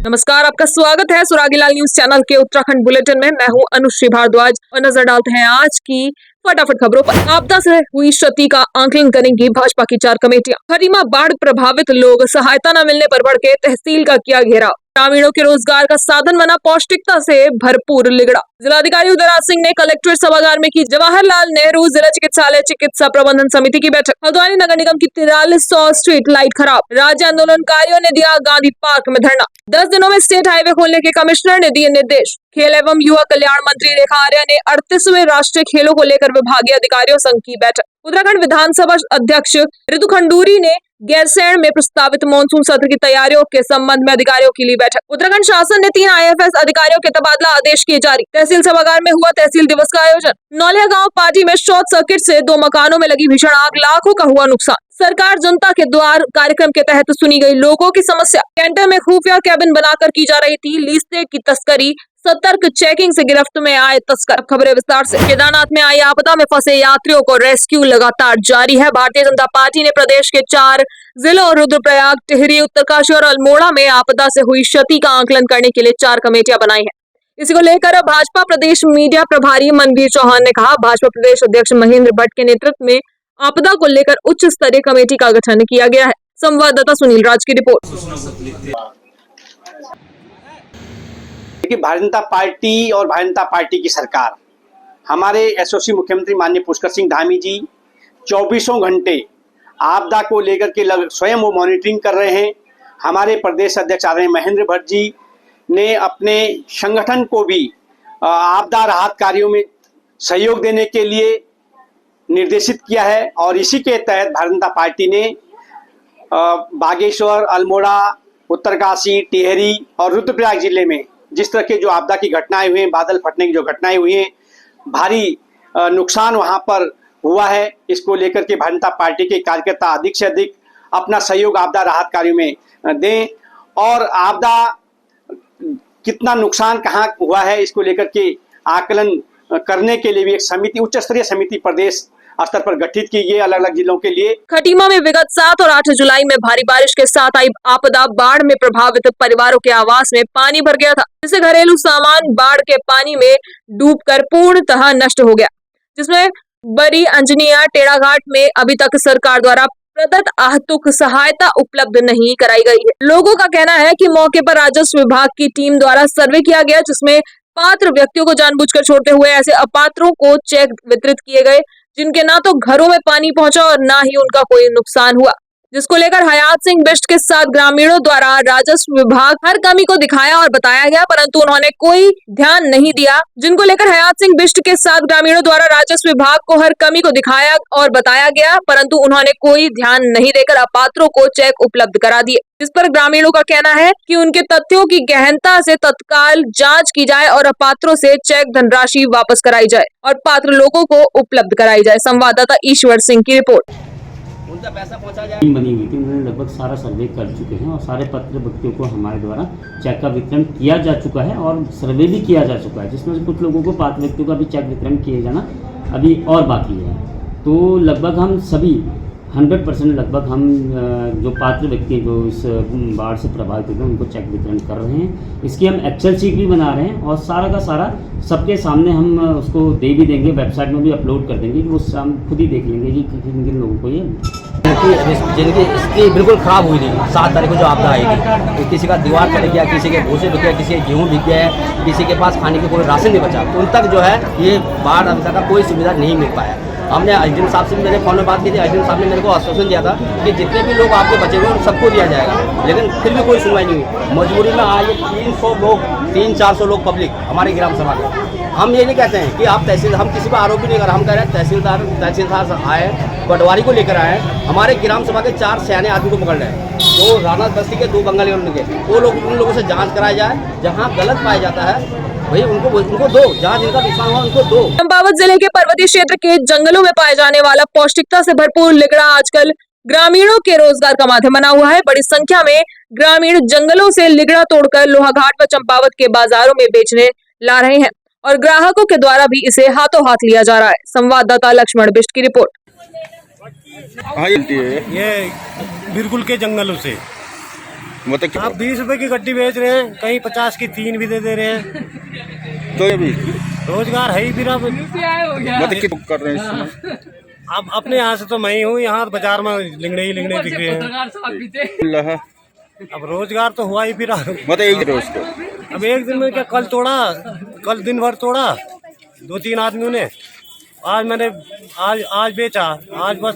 नमस्कार, आपका स्वागत है सुरागीलाल न्यूज चैनल के उत्तराखंड बुलेटिन में। मैं हूं अनुश्री भारद्वाज और नजर डालते हैं आज की फटाफट खबरों पर। आपदा से हुई क्षति का आकलन करेंगी भाजपा की 4 कमेटियां। खटीमा बाढ़ प्रभावित लोग सहायता न मिलने पर भड़के, तहसील का किया घेराव। ग्रामीणों के रोजगार का साधन बना पौष्टिकता से भरपूर लिगड़ा। जिलाधिकारी उदयराज सिंह ने कलेक्ट्रेट सभागार में की जवाहरलाल नेहरू जिला चिकित्सालय चिकित्सा प्रबंधन समिति की बैठक। हल्द्वानी नगर निगम की 4300 स्ट्रीट लाइट खराब। राज्य आंदोलनकारियों ने दिया गांधी पार्क में धरना। 10 दिनों में स्टेट हाईवे खोलने के कमिश्नर ने दिए निर्देश। खेल एवं युवा कल्याण मंत्री रेखा आर्या ने 38वें राष्ट्रीय खेलों को लेकर विभागीय अधिकारियों संघ की बैठक। उत्तराखंड विधानसभा अध्यक्ष ऋतु खंडूरी ने गैरसैंण में प्रस्तावित मानसून सत्र की तैयारियों के संबंध में अधिकारियों के लिए बैठक। उत्तराखंड शासन ने 3 IAFS अधिकारियों के तबादला आदेश किए जारी। तहसील सभागार में हुआ तहसील दिवस का आयोजन। नौलिया गांव पार्टी में शॉर्ट सर्किट से 2 मकानों में लगी भीषण आग, लाखों का हुआ नुकसान। सरकार जनता के द्वार कार्यक्रम के तहत सुनी गई लोगों की समस्या। कैंटर में खुफिया कैबिन बनाकर की जा रही थी लीस्ते की तस्करी। सतर्क चेकिंग से गिरफ्त में आए तस्कर। खबरें विस्तार से। केदारनाथ में आई आपदा में फंसे यात्रियों को रेस्क्यू लगातार जारी है। भारतीय जनता पार्टी ने प्रदेश के 4 जिलों रुद्रप्रयाग, टिहरी, उत्तरकाशी और अल्मोड़ा में आपदा से हुई क्षति का आकलन करने के लिए 4 कमेटियां बनाई है। इसी को लेकर भाजपा प्रदेश मीडिया प्रभारी मनवीर चौहान ने कहा, भाजपा प्रदेश अध्यक्ष महेंद्र भट्ट के नेतृत्व में आपदा को लेकर उच्च स्तरीय कमेटी का गठन किया गया है। संवाददाता सुनील राज की रिपोर्ट। भारतीय जनता पार्टी और भारतीय जनता पार्टी की सरकार, हमारे एसओसी मुख्यमंत्री माननीय पुष्कर सिंह धामी जी 24 घंटे आपदा को लेकर के स्वयं वो मॉनिटरिंग कर रहे हैं। हमारे प्रदेश अध्यक्ष आदरणीय महेंद्र भट्ट जी ने अपने संगठन को भी आपदा राहत कार्यों में सहयोग देने के लिए निर्देशित किया है और इसी के तहत भारतीय जनता पार्टी ने बागेश्वर, अल्मोड़ा, उत्तरकाशी, टिहरी और रुद्रप्रयाग जिले में जिस तरह के जो आपदा की घटनाएं हुई हैं, बादल फटने की जो घटनाएं हुई हैं, भारी नुकसान वहां पर हुआ है। इसको लेकर के भारतीय जनता पार्टी के कार्यकर्ता अधिक से अधिक अपना सहयोग आपदा राहत कार्यों में दें और आपदा कितना नुकसान कहाँ हुआ है इसको लेकर के आकलन करने के लिए भी एक समिति, उच्च स्तरीय समिति प्रदेश स्तर पर गठित की गई अलग अलग जिलों के लिए। खटीमा में विगत 7 और 8 जुलाई में भारी बारिश के साथ आई आपदा, बाढ़ में प्रभावित परिवारों के आवास में पानी भर गया था, जिससे घरेलू सामान बाढ़ के पानी में डूबकर पूर्णतः नष्ट हो गया, जिसमें बड़ी अंजनिया टेढ़ाघाट में अभी तक सरकार द्वारा प्रदत्त आर्थिक सहायता उपलब्ध नहीं कराई गई है। लोगों का कहना है कि मौके पर राजस्व विभाग की टीम द्वारा सर्वे किया गया, जिसमें पात्र व्यक्तियों को जानबूझकर छोड़ते हुए ऐसे अपात्रों को चेक वितरित किए गए जिनके ना तो घरों में पानी पहुंचा और ना ही उनका कोई नुकसान हुआ, जिसको लेकर हयात सिंह बिष्ट के साथ ग्रामीणों द्वारा राजस्व विभाग हर कमी को दिखाया और बताया गया, परंतु उन्होंने कोई ध्यान नहीं दिया। जिनको लेकर हयात सिंह बिष्ट के साथ ग्रामीणों द्वारा राजस्व विभाग को हर कमी को दिखाया और बताया गया, परंतु उन्होंने कोई ध्यान नहीं देकर अपात्रों को चेक उपलब्ध करा दिए, जिस पर ग्रामीणों का कहना है कि उनके तथ्यों की गहनता से तत्काल जांच की जाए और अपात्रों से चेक धनराशि वापस कराई जाए और पात्र लोगों को उपलब्ध कराई जाए। संवाददाता ईश्वर सिंह की रिपोर्ट। उनका पैसा पहुंचा जाए। टीम बनी हुई थी, उन्होंने लगभग सारा सर्वे कर चुके हैं और सारे पात्र व्यक्तियों को हमारे द्वारा चेक का वितरण किया जा चुका है और सर्वे भी किया जा चुका है, जिसमें से कुछ लोगों को पात्र व्यक्तियों का भी चेक वितरण किए जाना अभी और बाकी है। तो लगभग हम सभी 100% लगभग हम जो पात्र व्यक्ति जो इस बाढ़ से प्रभावित हुए उनको चेक वितरण कर रहे हैं। इसकी हम एक्सेल शीट भी बना रहे हैं और सारा का सारा सबके सामने हम उसको दे भी देंगे, वेबसाइट में भी अपलोड कर देंगे कि वो हम खुद ही देख लेंगे कि किन किन लोगों को ये जिनकी स्थिति बिल्कुल खराब हुई थी 7 तारीख को जो आपदा आई थी, तो किसी का दीवार चढ़ गया, किसी के भूसे बिक गए, किसी के गेहूँ बिक गए, किसी के पास खाने के कोई राशन नहीं बचा, उन तक जो है ये बाढ़ अभी तक कोई सुविधा नहीं मिल पाया। हमने एसडीएम साहब से भी मैंने फोन में बात की थी, एसडीएम साहब ने मेरे को आश्वासन दिया था कि जितने भी लोग आपके बचे हुए उन सबको दिया जाएगा, लेकिन फिर भी कोई सुनवाई नहीं हुई। मजबूरी में आज 300 लोग 300-400 लोग पब्लिक हमारे ग्राम सभा के, हम ये नहीं कहते हैं कि आप तहसील, हम किसी पर आरोप भी नहीं कर रहे, हम कह रहे हैं तहसीलदार आए, पटवारी को लेकर आए, हमारे ग्राम सभा के 4 सयाने आदमी को पकड़ रहे हैं, तो राना बस्ती के 2 बंगाली के, वो लोग उन लोगों से जाँच कराई जाए, जहाँ गलत पाया जाता है भाई उनको दो, जहाँ जिनका नुकसान हुआ उनको दो। चंपावत जिले के पर्वतीय क्षेत्र के जंगलों में पाए जाने वाला पौष्टिकता से भरपूर लिगड़ा आजकल ग्रामीणों के रोजगार का माध्यम बना हुआ है। बड़ी संख्या में ग्रामीण जंगलों से लिगड़ा तोड़कर लोहाघाट व चंपावत के बाजारों में बेचने ला रहे हैं और ग्राहकों के द्वारा भी इसे हाथों हाथ लिया जा रहा है। संवाददाता लक्ष्मण बिष्ट की रिपोर्ट। ये बिरकुल के जंगलों से मतलब आप 20 रुपए की गड्डी बेच रहे हैं, कहीं 50 की 3 भी दे रहे हैं। तो अभी रोजगार है ही फिर अब मतलब कि कर रहे हैं इस समय? अब अपने यहाँ से तो मैं ही हूँ, यहाँ बाजार में लिंगड़े ही लिंगड़े दिख रहे हैं। अल्लाह, अब रोजगार तो हुआ ही फिर। मतलब एक रोज को अब एक दिन में क्या, कल तोड़ा, कल दिन भर तोड़ा 2-3 आदमियों ने। आज मैंने आज बेचा, आज बस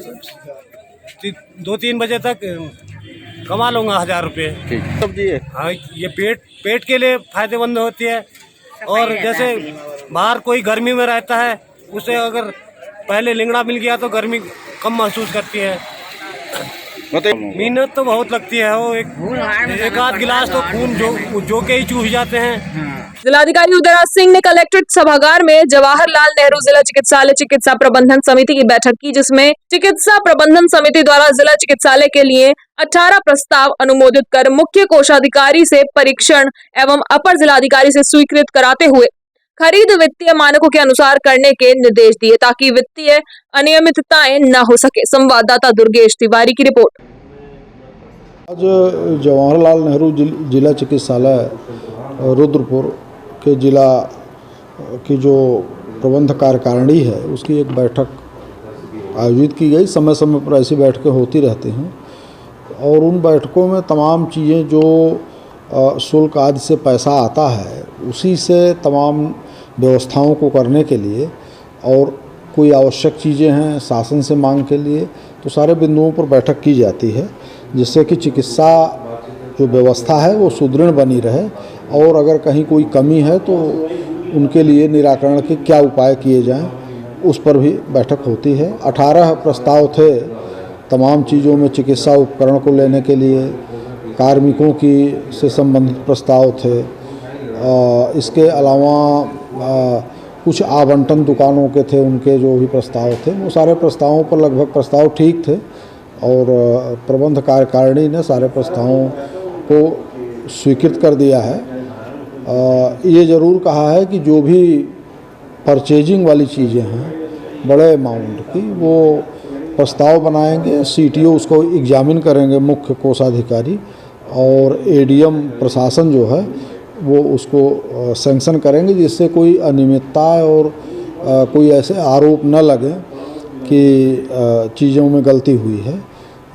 2-3 बजे तक कमा लूँगा 1000 रुपये। ठीक सब्जी है। हाँ, ये पेट के लिए फायदेमंद होती है। और जैसे बाहर कोई गर्मी में रहता है, उसे अगर पहले लिंगड़ा मिल गया तो गर्मी कम महसूस करती है। मतलब मेहनत तो बहुत लगती है, वो एक आध गिलास तो खून जो के ही चूस जाते हैं। जिलाधिकारी उदयराज सिंह ने कलेक्ट्रेट सभागार में जवाहरलाल नेहरू जिला चिकित्सालय चिकित्सा प्रबंधन समिति की बैठक की, जिसमें चिकित्सा प्रबंधन समिति द्वारा जिला चिकित्सालय के लिए 18 प्रस्ताव अनुमोदित कर मुख्य कोषाधिकारी से परीक्षण एवं अपर जिलाधिकारी से स्वीकृत कराते हुए खरीद वित्तीय मानकों के अनुसार करने के निर्देश दिए, ताकि वित्तीय अनियमितताएं न हो सके। संवाददाता दुर्गेश तिवारी की रिपोर्ट। आज जवाहरलाल नेहरू जिला चिकित्सालय रुद्रपुर के जिला की जो प्रबंध कार्यकारिणी है, उसकी एक बैठक आयोजित की गई। समय समय पर ऐसी बैठकें होती रहती हैं और उन बैठकों में तमाम चीज़ें जो शुल्क आदि से पैसा आता है, उसी से तमाम व्यवस्थाओं को करने के लिए और कोई आवश्यक चीज़ें हैं शासन से मांग के लिए, तो सारे बिंदुओं पर बैठक की जाती है, जिससे कि चिकित्सा जो व्यवस्था है वो सुदृढ़ बनी रहे और अगर कहीं कोई कमी है तो उनके लिए निराकरण के क्या उपाय किए जाएं, उस पर भी बैठक होती है। 18 प्रस्ताव थे तमाम चीज़ों में, चिकित्सा उपकरण को लेने के लिए, कार्मिकों की से संबंधित प्रस्ताव थे। इसके अलावा कुछ आवंटन दुकानों के थे, उनके जो भी प्रस्ताव थे, वो सारे प्रस्तावों पर लगभग प्रस्ताव ठीक थे और प्रबंध कार्यकारिणी ने सारे प्रस्तावों को स्वीकृत कर दिया है। ये ज़रूर कहा है कि जो भी परचेजिंग वाली चीज़ें हैं बड़े अमाउंट की, वो प्रस्ताव बनाएंगे, सीटीओ उसको एग्जामिन करेंगे, मुख्य कोषाधिकारी, और एडीएम प्रशासन जो है वो उसको सैंक्शन करेंगे, जिससे कोई अनियमितता और कोई ऐसे आरोप न लगे कि चीज़ों में गलती हुई है,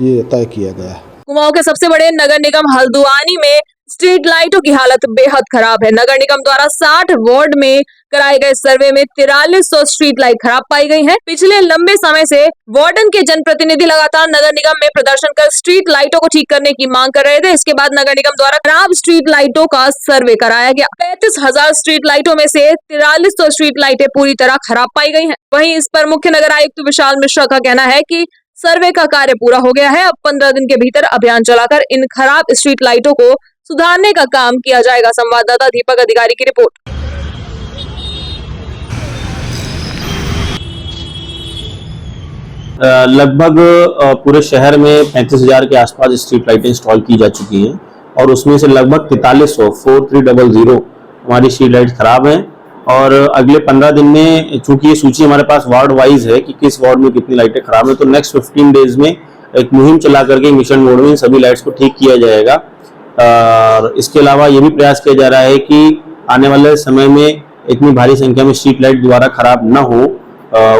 ये तय किया गया है। कुमाऊं के सबसे बड़े नगर निगम हल्द्वानी में स्ट्रीट लाइटों की हालत बेहद खराब है। नगर निगम द्वारा 60 वार्ड में कराए गए सर्वे में 4300 स्ट्रीट लाइट खराब पाई गई हैं। पिछले लंबे समय से वार्डन के जनप्रतिनिधि लगातार नगर निगम में प्रदर्शन कर स्ट्रीट लाइटों को ठीक करने की मांग कर रहे थे। इसके बाद नगर निगम द्वारा खराब स्ट्रीट लाइटों का सर्वे कराया गया। 35,000 स्ट्रीट लाइटों में से 4300 स्ट्रीट लाइटें पूरी तरह खराब पाई गई हैं। वहीं इस पर मुख्य नगर आयुक्त विशाल मिश्रा का कहना है कि सर्वे का कार्य पूरा हो गया है। अब 15 दिन के भीतर अभियान चलाकर इन खराब स्ट्रीट लाइटों को सुधारने का काम किया जाएगा। संवाददाता दीपक अधिकारी की रिपोर्ट। लगभग पूरे शहर में 35,000 के आसपास स्ट्रीट लाइटें इंस्टॉल की जा चुकी हैं और उसमें से लगभग 4300 हमारी स्ट्रीट लाइट खराब हैं। और अगले 15 दिन में, चूंकि ये सूची हमारे पास वार्ड वाइज है कि किस वार्ड में कितनी लाइटें खराब है, तो नेक्स्ट 15 डेज में एक मुहिम चला करके मिशन मोड में सभी लाइट्स को ठीक किया जाएगा। और इसके अलावा ये भी प्रयास किया जा रहा है कि आने वाले समय में इतनी भारी संख्या में स्ट्रीट लाइट दोबारा खराब न हो,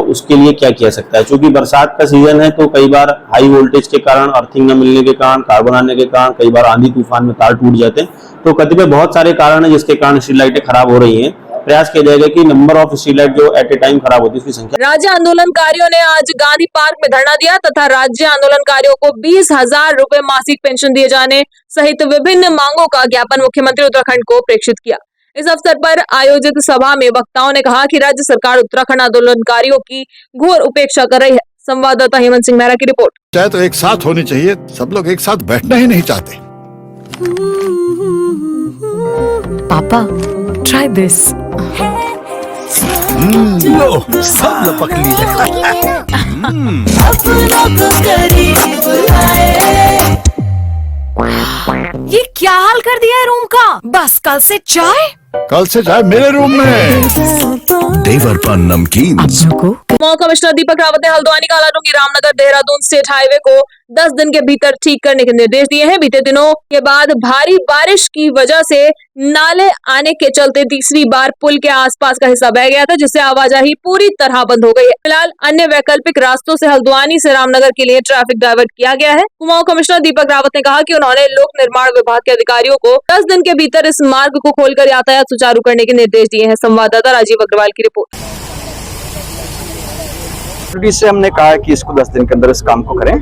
उसके लिए क्या किया सकता है। चूंकि बरसात का सीजन है तो कई बार हाई वोल्टेज के कारण, अर्थिंग न मिलने के कारण, कार्बन आने के कारण, कई बार आंधी तूफान में तार टूट जाते हैं, तो कतिपय बहुत सारे कारण हैं जिसके कारण स्ट्रीट लाइटें खराब हो रही हैं। प्रयास किया जाएगा कि नंबर ऑफ स्ट्रीट लाइट जो एट ए टाइम खराब होती है उसकी संख्या। राज्य आंदोलनकारियों ने आज गांधी पार्क में धरना दिया तथा राज्य आंदोलनकारियों को 20,000 रुपए मासिक पेंशन दिए जाने सहित विभिन्न मांगों का ज्ञापन मुख्यमंत्री उत्तराखंड को प्रेषित किया। इस अवसर पर आयोजित सभा में वक्ताओं ने कहा कि राज्य सरकार उत्तराखंड आंदोलनकारियों की घोर उपेक्षा कर रही है। संवाददाता हेमंत सिंह मेहरा की रिपोर्ट। चाहे तो एक साथ होनी चाहिए, सब लोग एक साथ बैठना ही नहीं चाहते। पापा, ट्राई दिस। लो, सब लपक लीजिए। ये क्या हाल कर दिया है रूम का? बस कल से चाय कल से चाय मेरे रूम में। देवर पान नमकीन। अपनों को कुमाऊं कमिश्नर दीपक रावत ने हल्द्वानी कालाडूंगी रामनगर देहरादून स्टेट हाईवे को 10 दिन के भीतर ठीक करने के निर्देश दिए हैं। बीते दिनों के बाद भारी बारिश की वजह से नाले आने के चलते तीसरी बार पुल के आसपास का हिस्सा बह गया था, जिससे आवाजाही पूरी तरह बंद हो गई है। फिलहाल अन्य वैकल्पिक रास्तों से हल्द्वानी से रामनगर के लिए ट्रैफिक डाइवर्ट किया गया है। कुमाऊं कमिश्नर दीपक रावत ने कहा कि उन्होंने लोक निर्माण विभाग के अधिकारियों को 10 दिन के भीतर इस मार्ग को खोलकर यातायात सुचारू करने के निर्देश दिए हैं। संवाददाता राजीव अग्रवाल की रिपोर्ट। से हमने कहा है कि इसको 10 दिन के अंदर इस काम को करें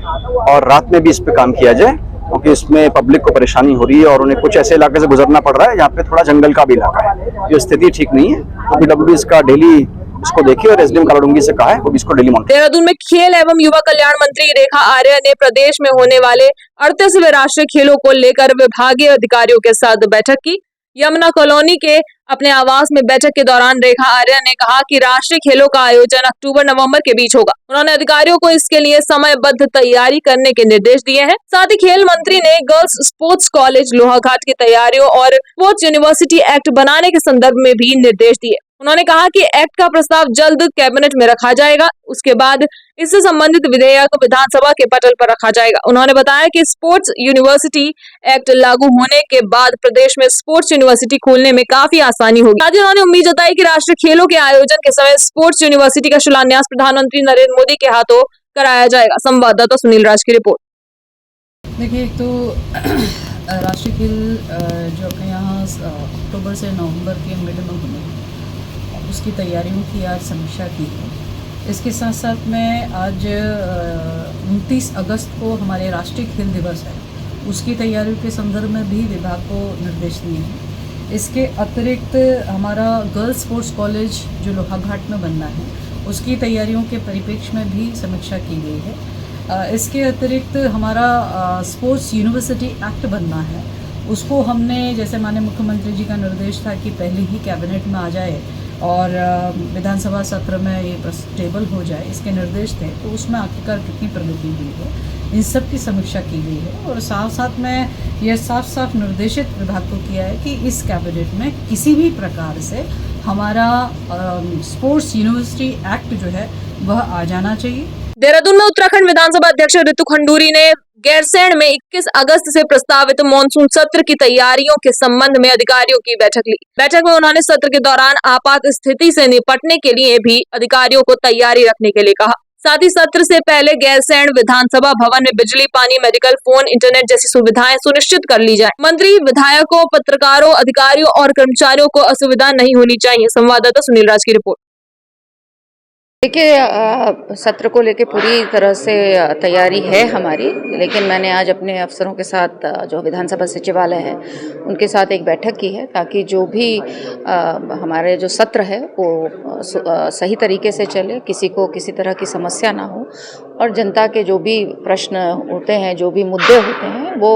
और रात में भी इस पे काम किया जाए, क्योंकि इसमें पब्लिक को परेशानी हो रही है और उन्हें कुछ ऐसे इलाके से गुजरना पड़ रहा है जहाँ पे थोड़ा जंगल का भी इलाका है। ये स्थिति ठीक नहीं है, तो पीडब्ल्यूडी इसका डेली इसको देखिए और एसडीएम कालाडूंगी से कहा है वो भी इसको डेली मॉनिटर। देहरादून में खेल एवं युवा कल्याण मंत्री रेखा आर्य ने प्रदेश में होने वाले 38वें राष्ट्रीय खेलों को लेकर विभागीय अधिकारियों के साथ बैठक की। यमुना कॉलोनी के अपने आवास में बैठक के दौरान रेखा आर्य ने कहा कि राष्ट्रीय खेलों का आयोजन अक्टूबर-नवंबर के बीच होगा। उन्होंने अधिकारियों को इसके लिए समयबद्ध तैयारी करने के निर्देश दिए हैं। साथ ही खेल मंत्री ने गर्ल्स स्पोर्ट्स कॉलेज लोहाघाट की तैयारियों और स्पोर्ट्स यूनिवर्सिटी एक्ट बनाने के संदर्भ में भी निर्देश दिए। उन्होंने कहा कि एक्ट का प्रस्ताव जल्द कैबिनेट में रखा जाएगा, उसके बाद इससे संबंधित विधेयक विधानसभा के पटल पर रखा जाएगा। उन्होंने बताया कि स्पोर्ट्स यूनिवर्सिटी एक्ट लागू होने के बाद प्रदेश में स्पोर्ट्स यूनिवर्सिटी खोलने में काफी आसानी होगी। साथ ही उन्होंने उम्मीद जताई कि राष्ट्रीय खेलों के आयोजन के समय स्पोर्ट्स यूनिवर्सिटी का शिलान्यास प्रधानमंत्री नरेंद्र मोदी के हाथों कराया जाएगा। संवाददाता सुनील राज की रिपोर्ट। देखिए, एक तो राष्ट्रीय खेल जो अपने यहाँ अक्टूबर से नवंबर के मिड में होने, उसकी तैयारियों की आज समीक्षा की है। इसके साथ साथ में आज 29 अगस्त को हमारे राष्ट्रीय खेल दिवस है, उसकी तैयारियों के संदर्भ में भी विभाग को निर्देश दिए हैं। इसके अतिरिक्त हमारा गर्ल्स स्पोर्ट्स कॉलेज जो लोहाघाट में बनना है, उसकी तैयारियों के परिप्रेक्ष्य में भी समीक्षा की गई है। इसके अतिरिक्त हमारा स्पोर्ट्स यूनिवर्सिटी एक्ट बनना है, उसको हमने जैसे माननीय मुख्यमंत्री जी का निर्देश था कि पहले ही कैबिनेट में आ जाए और विधानसभा सत्र में ये टेबल हो जाए, इसके निर्देश थे। तो उसमें आखिरकार कितनी प्रगति हुई है, इन सब की समीक्षा की गई है और साथ साथ में यह साफ साफ निर्देशित विभाग को किया है कि इस कैबिनेट में किसी भी प्रकार से हमारा स्पोर्ट्स यूनिवर्सिटी एक्ट जो है वह आ जाना चाहिए। देहरादून में उत्तराखंड विधानसभा अध्यक्ष ऋतु खंडूरी ने गैरसैंण में 21 अगस्त से प्रस्तावित मॉनसून सत्र की तैयारियों के संबंध में अधिकारियों की बैठक ली। बैठक में उन्होंने सत्र के दौरान आपात स्थिति से निपटने के लिए भी अधिकारियों को तैयारी रखने के लिए कहा। साथ ही सत्र से पहले गैरसैंण विधानसभा भवन में बिजली, पानी, मेडिकल, फोन, इंटरनेट जैसी सुविधाएं सुनिश्चित कर ली जाए। मंत्री, विधायकों, पत्रकारों, अधिकारियों और कर्मचारियों को असुविधा नहीं होनी चाहिए। संवाददाता सुनील राज की रिपोर्ट। देखिए, सत्र को लेके पूरी तरह से तैयारी है हमारी, लेकिन मैंने आज अपने अफसरों के साथ जो विधानसभा सचिवालय है उनके साथ एक बैठक की है, ताकि जो भी हमारे जो सत्र है वो सही तरीके से चले, किसी को किसी तरह की समस्या ना हो और जनता के जो भी प्रश्न होते हैं, जो भी मुद्दे होते हैं, वो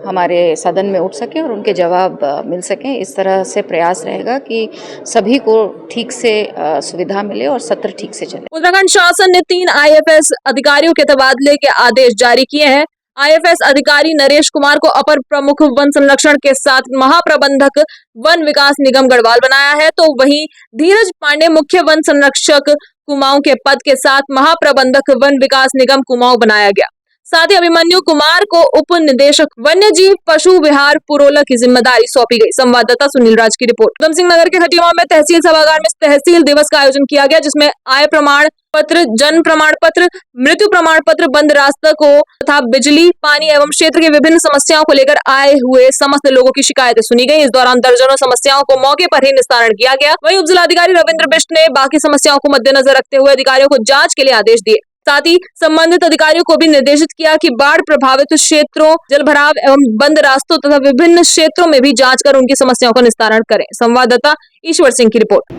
हमारे सदन में उठ सके और उनके जवाब मिल सकें। इस तरह से प्रयास रहेगा कि सभी को ठीक से सुविधा मिले और सत्र ठीक से चले। उत्तराखंड शासन ने 3 आईएफएस अधिकारियों के तबादले के आदेश जारी किए हैं। आईएफएस अधिकारी नरेश कुमार को अपर प्रमुख वन संरक्षण के साथ महाप्रबंधक वन विकास निगम गढ़वाल बनाया है, तो वहीं धीरज पांडे मुख्य वन संरक्षक कुमाऊं के पद के साथ महाप्रबंधक वन विकास निगम कुमाऊं बनाया गया। साथ ही अभिमन्यु कुमार को उप निदेशक वन्यजीव पशु विहार पुरोला की जिम्मेदारी सौंपी गई। संवाददाता सुनील राज की रिपोर्ट। उधम सिंह नगर के खटियावा में तहसील सभागार में तहसील दिवस का आयोजन किया गया, जिसमें आय प्रमाण पत्र, जन्म प्रमाण पत्र, मृत्यु प्रमाण पत्र, बंद रास्ता को तथा बिजली, पानी एवं क्षेत्र की विभिन्न समस्याओं को लेकर आए हुए समस्त लोगों की शिकायतें सुनी गई। इस दौरान दर्जनों समस्याओं को मौके पर ही निस्तारण किया गया। वहीं उप जिलाधिकारी रविंद्र बिष्ट ने बाकी समस्याओं को मद्देनजर रखते हुए अधिकारियों को जांच के लिए आदेश दिए। साथ ही संबंधित अधिकारियों को भी निर्देशित किया कि बाढ़ प्रभावित क्षेत्रों, जलभराव एवं बंद रास्तों तथा विभिन्न क्षेत्रों में भी जांच कर उनकी समस्याओं का निस्तारण करें। संवाददाता ईश्वर सिंह की रिपोर्ट।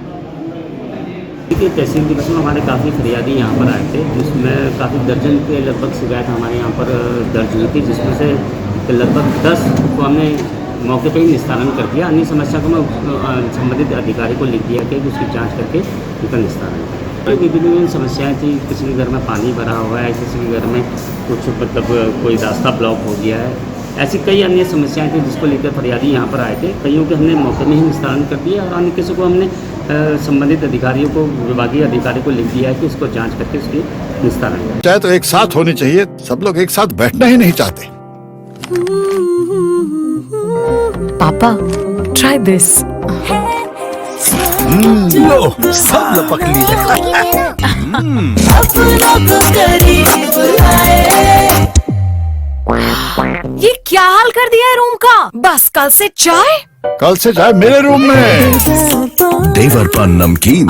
तहसील दिवस में हमारे काफ़ी फरियादी यहाँ पर आए थे, जिसमें काफ़ी दर्जन के लगभग शिकायत हमारे यहाँ पर दर्ज हुई थी, जिसमें से लगभग 10 को हमने मौके पर ही निस्तारण कर दिया। अन्य समस्या को मैं संबंधित अधिकारी को लिख दिया कि उसकी जाँच करके उनका निस्तारण करें। विभिन्न समस्याएं थी, किसी के घर में पानी भरा हुआ है, किसी के घर में कुछ मतलब कोई रास्ता ब्लॉक हो गया है, ऐसी कई अन्य समस्याएं थी जिसको लेकर फरियादी यहाँ पर आए थे। कईयों के हमने मौके में ही निस्तारण कर दिया और अन्य किसी को हमने संबंधित अधिकारियों को, विभागीय अधिकारी को लिख दिया है कि इसको जांच करके उसकी निस्तारण करें। चाहे तो एक साथ होनी चाहिए, सब लोग एक साथ बैठना ही नहीं चाहते। पापा, try this. लो, सब लपक लिए। ये क्या हाल कर दिया है रूम का? बस कल से चाय? कल से चाय मेरे रूम में। देवर पान नमकीन।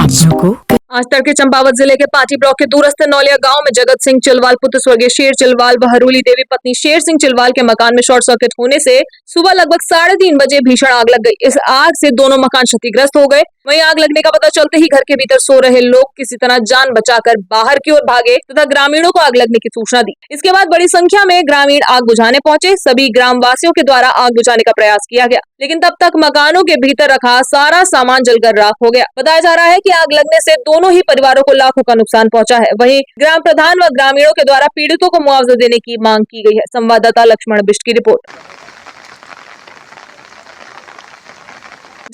आज तड़के चंपावत जिले के पाटी ब्लॉक के दूरस्थ नौलिया गांव में जगत सिंह चिलवाल पुत्र स्वर्गीय शेर चिलवाल व हरूली देवी पत्नी शेर सिंह चिलवाल के मकान में शॉर्ट सर्किट होने से सुबह लगभग 3:30 बजे भीषण आग लग गई। इस आग से दोनों मकान क्षतिग्रस्त हो गए। वहीं आग लगने का पता चलते ही घर के भीतर सो रहे लोग किसी तरह जान बचाकर बाहर की ओर भागे तथा ग्रामीणों को आग लगने की सूचना दी। इसके बाद बड़ी संख्या में ग्रामीण आग बुझाने पहुंचे। सभी ग्रामवासियों के द्वारा आग बुझाने का प्रयास किया गया, लेकिन तब तक मकानों के भीतर रखा सारा सामान जलकर राख हो गया। बताया जा रहा है कि आग लगने से दोनों ही परिवारों को लाखों का नुकसान पहुंचा है। वहीं ग्राम प्रधान व ग्रामीणों के द्वारा पीड़ितों को मुआवजा देने की मांग की गई है। संवाददाता लक्ष्मण बिष्ट की रिपोर्ट।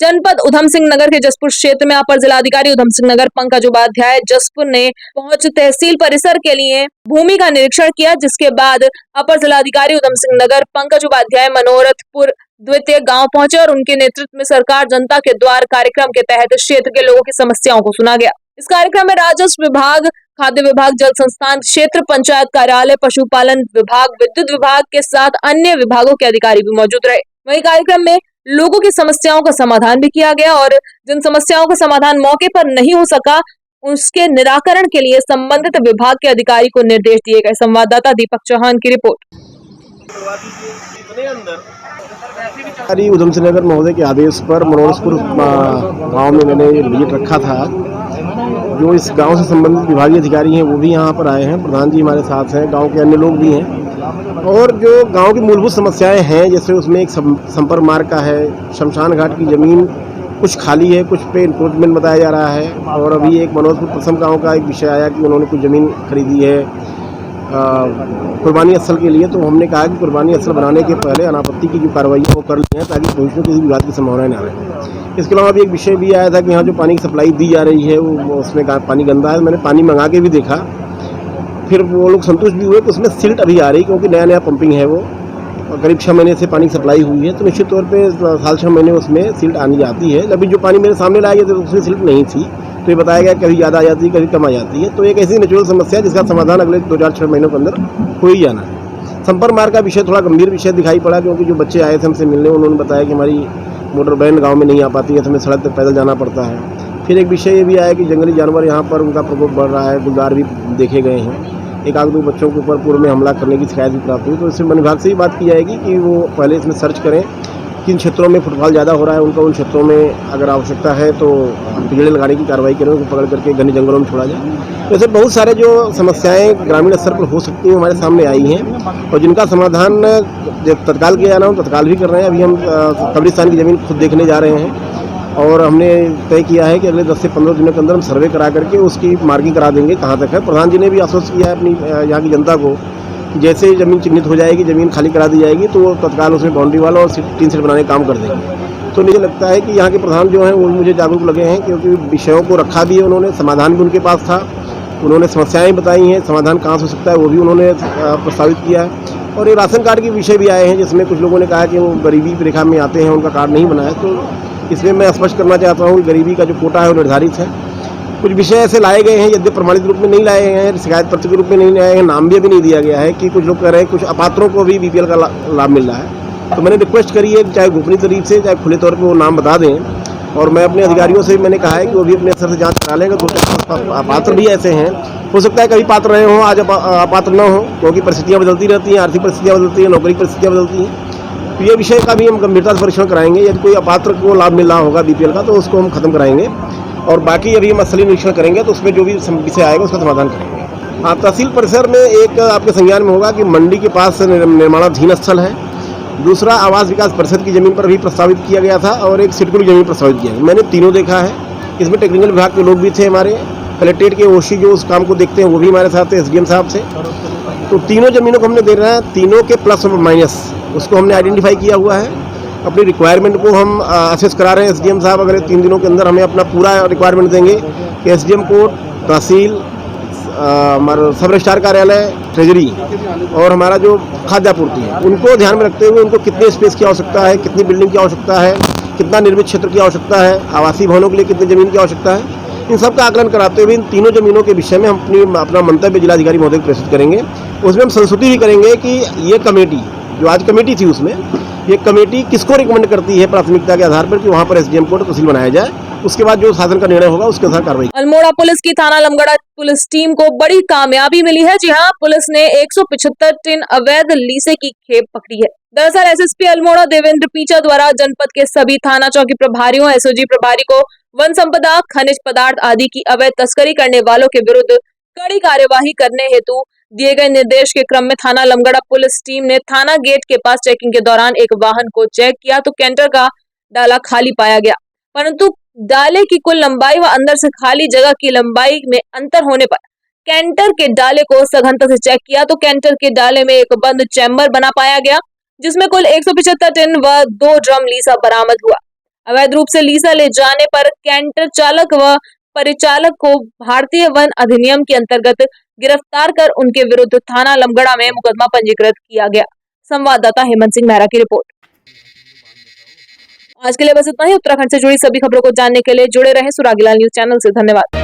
जनपद उधम सिंह नगर के जसपुर क्षेत्र में अपर जिलाधिकारी उधम सिंह नगर पंकज उपाध्याय जसपुर ने पहुंच तहसील परिसर के लिए भूमि का निरीक्षण किया, जिसके बाद अपर जिलाधिकारी उधम सिंह नगर पंकज उपाध्याय मनोरथपुर द्वितीय गांव पहुंचे और उनके नेतृत्व में सरकार जनता के द्वार कार्यक्रम के तहत क्षेत्र के लोगों की समस्याओं को सुना गया। इस कार्यक्रम में राजस्व विभाग, खाद्य विभाग, जल संस्थान, क्षेत्र पंचायत कार्यालय, पशुपालन विभाग, विद्युत विभाग के साथ अन्य विभागों के अधिकारी भी मौजूद रहे। वहीं कार्यक्रम में लोगों की समस्याओं का समाधान भी किया गया और जिन समस्याओं का समाधान मौके पर नहीं हो सका उसके निराकरण के लिए संबंधित विभाग के अधिकारी को निर्देश दिए गए। संवाददाता दीपक चौहान की रिपोर्ट। उधम सिंह नगर महोदय के आदेश पर मनोरथपुर गांव में मैंने विजिट रखा था। जो इस गांव से संबंधित विभागीय अधिकारी हैं वो भी यहाँ पर आए हैं, प्रधान जी हमारे साथ हैं, गांव के अन्य लोग भी हैं। और जो गांव की मूलभूत समस्याएं हैं, जैसे उसमें एक संपर्क मार्ग का है, शमशान घाट की जमीन कुछ खाली है, कुछ पे इंक्रोचमेंट बताया जा रहा है। और अभी एक मनोरथपुर प्रथम गाँव का एक विषय आया कि उन्होंने कुछ ज़मीन खरीदी है कुर्बानी स्थल के लिए। तो हमने कहा कि कुर्बानी स्थल बनाने के पहले अनापत्ति की जो कार्रवाई है वो कर ली है, ताकि भविष्य में किसी भी बात की संभावना ना रहे। इसके अलावा भी एक विषय भी आया था कि यहाँ जो पानी की सप्लाई दी जा रही है वो उसमें पानी गंदा है। मैंने पानी मंगा के भी देखा, फिर वो लोग संतुष्ट भी हुए कि उसमें सिल्ट अभी आ रही, क्योंकि नया नया पंपिंग है वो, और करीब 6 महीने से पानी सप्लाई हुई है। तो निश्चित तौर पे 6.5 महीने उसमें सिल्ट आनी जाती है। अभी जो पानी मेरे सामने लाया गया तो उसमें सिल्ट नहीं थी, तो ये बताया गया कभी ज़्यादा आ जाती है, कभी कम आ जाती है। तो एक ऐसी नेचुरल समस्या है जिसका समाधान अगले 2-4-6 महीनों के अंदर हो ही जाना है। संपर्क मार्ग का विषय थोड़ा गंभीर विषय दिखाई पड़ा, क्योंकि जो बच्चे आए थे हमसे मिलने उन्होंने बताया कि हमारी मोटर वैन गाँव में नहीं आ पाती है, तो हमें सड़क पर पैदल जाना पड़ता है। फिर एक विषय ये भी आया कि जंगली जानवर यहाँ पर उनका प्रकोप बढ़ रहा है, गुलदार भी देखे गए हैं। 1-2 बच्चों के ऊपर पूर्व में हमला करने की शिकायत भी प्राप्त हुई। तो इससे वन विभाग से ही बात की जाएगी कि वो पहले इसमें सर्च करें किन क्षेत्रों में फुटफॉल ज़्यादा हो रहा है, उनका उन क्षेत्रों में अगर आवश्यकता है तो पिंजड़े लगाने की कार्रवाई करें, उनको पकड़ करके घने जंगलों में छोड़ा जाए। तो ऐसे बहुत सारे जो समस्याएं ग्रामीण स्तर पर हो सकती हैं हमारे सामने आई हैं, और जिनका समाधान तत्काल किया जाना हो तत्काल भी कर रहे हैं। अभी हम कब्रिस्तान की ज़मीन खुद देखने जा रहे हैं और हमने तय किया है कि अगले 10 से 15 दिनों के अंदर हम सर्वे करा करके उसकी मार्किंग करा देंगे कहाँ तक है। प्रधान जी ने भी आश्वस्त किया है अपनी यहाँ की जनता को कि जैसे ज़मीन चिन्हित हो जाएगी, ज़मीन खाली करा दी जाएगी, तो वो तत्काल उसमें बाउंड्री वाला और टीन सेट बनाने का काम कर देंगे। तो मुझे लगता है कि यहाँ के प्रधान जो हैं वो मुझे जागरूक लगे हैं, क्योंकि विषयों को रखा भी है उन्होंने, समाधान भी उनके पास था, उन्होंने समस्याएँ बताई हैं, समाधान कहाँ से हो सकता है वो भी उन्होंने प्रस्तावित किया है। और ये राशन कार्ड के विषय भी आए हैं, जिसमें कुछ लोगों ने कहा कि वो गरीबी रेखा में आते हैं, उनका कार्ड नहीं बना है। तो इसमें मैं स्पष्ट करना चाहता हूँ कि गरीबी का जो कोटा है वो निर्धारित है। कुछ विषय ऐसे लाए गए हैं यद्यपि प्रमाणित रूप में नहीं लाए गए हैं, शिकायत पत्र के रूप में नहीं लाए हैं, नाम भी अभी नहीं दिया गया है, कि कुछ लोग कह रहे हैं कुछ अपात्रों को भी बीपीएल का लाभ मिल रहा है। तो मैंने रिक्वेस्ट करी है कि चाहे गोपनीय तरीके से चाहे खुले तौर पर वो नाम बता दें, और मैं अपने अधिकारियों से मैंने कहा है कि वो भी अपने स्तर से जाँच करा लेंगे। अपात्र भी ऐसे हैं, हो सकता है कभी पात्र रहे हों, आज अपात्र न हो, क्योंकि परिस्थितियाँ बदलती रहती हैं, आर्थिक परिस्थितियाँ बदलती हैं, नौकरी की परिस्थितियाँ बदलती हैं। तो ये विषय का भी हम गंभीरता से परीक्षण कराएंगे। यदि कोई अपात्र को लाभ मिल रहा होगा बीपीएल का तो उसको हम खत्म कराएंगे, और बाकी अभी हम स्थलीय निरीक्षण करेंगे तो उसमें जो भी विषय आएगा उसका समाधान करेंगे। हाँ, तहसील परिसर में एक आपके संज्ञान में होगा कि मंडी के पास निर्माणाधीन स्थल है, दूसरा आवास विकास परिषद की ज़मीन पर भी प्रस्तावित किया गया था, और एक सिडको की ज़मीन प्रस्तावित किया गया। मैंने तीनों देखा है, इसमें टेक्निकल विभाग के लोग भी थे, हमारे कलेक्ट्रेट के ओसी जो उस काम को देखते हैं वो भी हमारे साथ थे, एसडीएम साहब से। तो तीनों ज़मीनों को हमने दे रहे हैं, तीनों के प्लस और माइनस उसको हमने आइडेंटिफाई किया हुआ है। अपनी रिक्वायरमेंट को हम असेस करा रहे हैं। एसडीएम साहब अगले 3 दिनों के अंदर हमें अपना पूरा रिक्वायरमेंट देंगे कि एसडीएम कोर्ट, तहसील, हमारा सब रजिस्ट्रार कार्यालय, ट्रेजरी और हमारा जो खाद्य आपूर्ति है, उनको ध्यान में रखते हुए उनको कितने स्पेस की आवश्यकता है, कितनी बिल्डिंग की आवश्यकता है, कितना निर्मित क्षेत्र की आवश्यकता है, आवासीय भवनों के लिए कितनी ज़मीन की आवश्यकता है, इन सब का आकलन कराते हुए इन तीनों ज़मीनों के विषय में हम अपना मंतव्य जिलाधिकारी महोदय को प्रेषित करेंगे। उसमें हम संस्तुति भी करेंगे कि ये कमेटी, जो आज कमेटी थी, उसमें ये कमेटी किसको रिकमेंड करती है प्राथमिकता के आधार पर कि वहाँ पर एसडीएम कोर्ट तहसील बनाया जाए। उसके बाद जो शासन का निर्णय होगा उसके अनुसार कार्रवाई। अल्मोड़ा पुलिस की थाना लमगड़ा पुलिस टीम को बड़ी कामयाबी मिली है। जी हां, पुलिस ने 175 टिन अवैध लीसे की खेप पकड़ी है। दरअसल एसएसपी अल्मोड़ा देवेंद्र पीचा द्वारा जनपद के सभी थाना चौकी प्रभारियों, एसओजी प्रभारी को वन संपदा, खनिज पदार्थ आदि की अवैध तस्करी करने वालों के विरुद्ध कड़ी कार्यवाही करने हेतु दिए गए निर्देश के क्रम में थाना लमगड़ा पुलिस टीम ने थाना गेट के पास चेकिंग के दौरान एक वाहन को चेक किया तो कैंटर का डाला खाली पाया गया, परंतु डाले की कुल लंबाई व अंदर से खाली जगह की लंबाई में अंतर होने पर कैंटर के डाले को सघनता से चेक किया तो कैंटर के डाले में एक बंद चैम्बर बना पाया गया, जिसमें कुल 175 टिन व 2 ड्रम लीसा बरामद हुआ। अवैध रूप से लीसा ले जाने पर कैंटर चालक व परिचालक को भारतीय वन अधिनियम के अंतर्गत गिरफ्तार कर उनके विरुद्ध थाना लमगड़ा में मुकदमा पंजीकृत किया गया। संवाददाता हेमंत सिंह मेहरा की रिपोर्ट। आज के लिए बस इतना ही। उत्तराखंड से जुड़ी सभी खबरों को जानने के लिए जुड़े रहें सुरागीलाल न्यूज चैनल से। धन्यवाद।